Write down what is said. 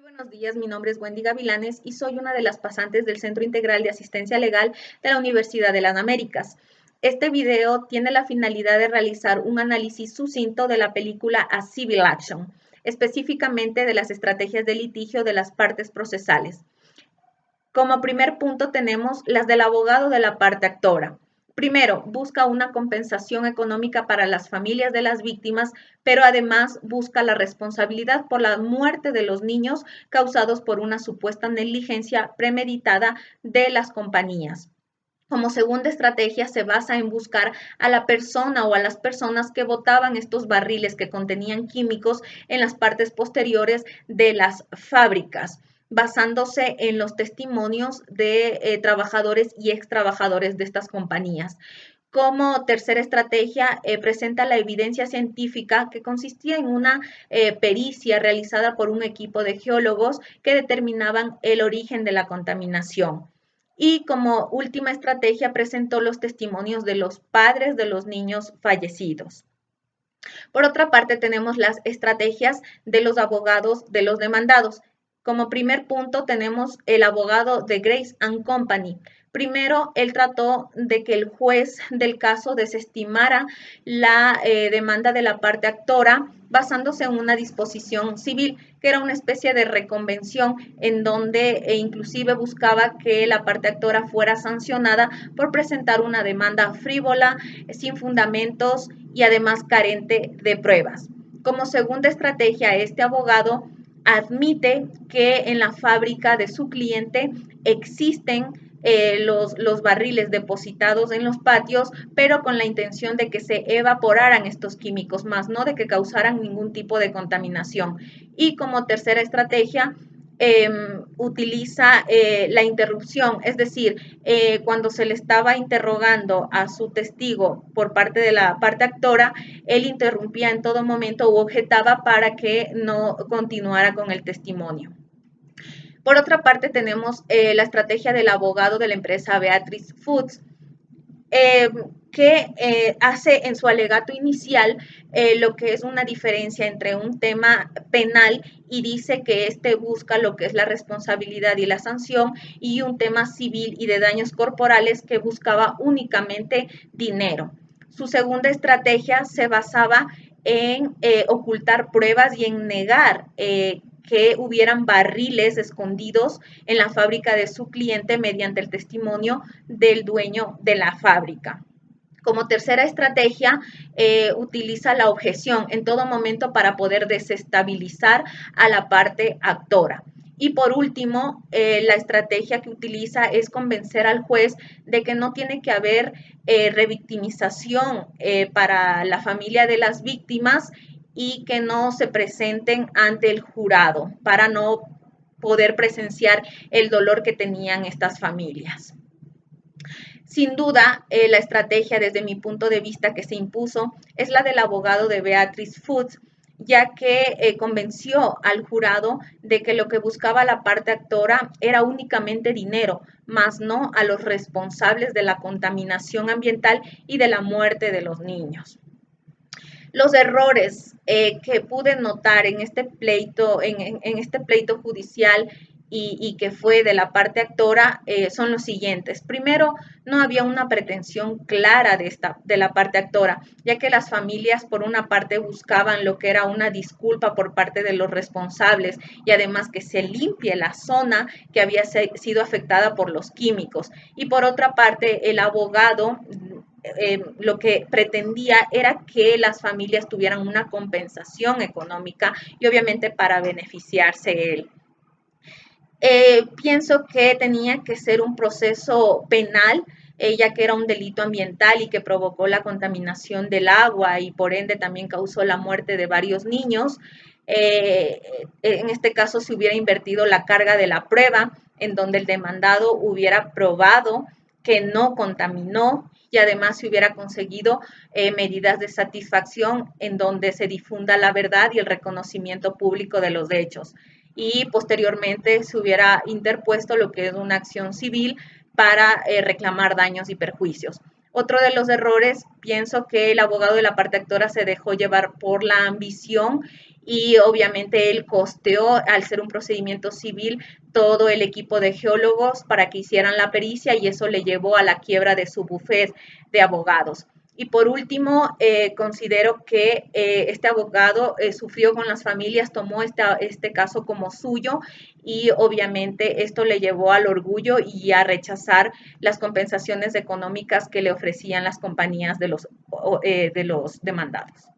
Buenos días, mi nombre es Wendy Gavilanes y soy una de las pasantes del Centro Integral de Asistencia Legal de la Universidad de las Américas. Este video tiene la finalidad de realizar un análisis sucinto de la película A Civil Action, específicamente de las estrategias de litigio de las partes procesales. Como primer punto tenemos las del abogado de la parte actora. Primero, busca una compensación económica para las familias de las víctimas, pero además busca la responsabilidad por la muerte de los niños causados por una supuesta negligencia premeditada de las compañías. Como segunda estrategia se basa en buscar a la persona o a las personas que botaban estos barriles que contenían químicos en las partes posteriores de las fábricas, basándose en los testimonios de trabajadores y ex trabajadores de estas compañías. Como tercera estrategia, presenta la evidencia científica que consistía en una pericia realizada por un equipo de geólogos que determinaban el origen de la contaminación. Y como última estrategia, presentó los testimonios de los padres de los niños fallecidos. Por otra parte, tenemos las estrategias de los abogados de los demandados. Como primer punto tenemos el abogado de Grace and Company. Primero, él trató de que el juez del caso desestimara la demanda de la parte actora basándose en una disposición civil, que era una especie de reconvención en donde inclusive buscaba que la parte actora fuera sancionada por presentar una demanda frívola, sin fundamentos y además carente de pruebas. Como segunda estrategia, este abogado admite que en la fábrica de su cliente existen los barriles depositados en los patios, pero con la intención de que se evaporaran estos químicos, más no de que causaran ningún tipo de contaminación. Y como tercera estrategia, utiliza la interrupción, es decir, cuando se le estaba interrogando a su testigo por parte de la parte actora, él interrumpía en todo momento u objetaba para que no continuara con el testimonio. Por otra parte, tenemos la estrategia del abogado de la empresa Beatrice Foods, que hace en su alegato inicial lo que es una diferencia entre un tema penal y dice que este busca lo que es la responsabilidad y la sanción, y un tema civil y de daños corporales que buscaba únicamente dinero. Su segunda estrategia se basaba en ocultar pruebas y en negar que hubieran barriles escondidos en la fábrica de su cliente mediante el testimonio del dueño de la fábrica. Como tercera estrategia, utiliza la objeción en todo momento para poder desestabilizar a la parte actora. Y por último, la estrategia que utiliza es convencer al juez de que no tiene que haber revictimización para la familia de las víctimas y que no se presenten ante el jurado para no poder presenciar el dolor que tenían estas familias. Sin duda, la estrategia desde mi punto de vista que se impuso es la del abogado de Beatrice Foods, ya que convenció al jurado de que lo que buscaba la parte actora era únicamente dinero, más no a los responsables de la contaminación ambiental y de la muerte de los niños. Los errores que pude notar en este pleito, en este pleito judicial y que fue de la parte actora son los siguientes. Primero, no había una pretensión clara de la parte actora, ya que las familias por una parte buscaban lo que era una disculpa por parte de los responsables y además que se limpie la zona que había sido afectada por los químicos. Y por otra parte, el abogado lo que pretendía era que las familias tuvieran una compensación económica y obviamente para beneficiarse él. Pienso que tenía que ser un proceso penal, ya que era un delito ambiental y que provocó la contaminación del agua y por ende también causó la muerte de varios niños. En este caso se hubiera invertido la carga de la prueba, en donde el demandado hubiera probado que no contaminó y además se hubiera conseguido medidas de satisfacción en donde se difunda la verdad y el reconocimiento público de los hechos. Y posteriormente se hubiera interpuesto lo que es una acción civil para reclamar daños y perjuicios. Otro de los errores, pienso que el abogado de la parte actora se dejó llevar por la ambición y obviamente él costeó, al ser un procedimiento civil, todo el equipo de geólogos para que hicieran la pericia y eso le llevó a la quiebra de su bufete de abogados. Y por último, considero que este abogado sufrió con las familias, tomó este caso como suyo y obviamente esto le llevó al orgullo y a rechazar las compensaciones económicas que le ofrecían las compañías de los demandados.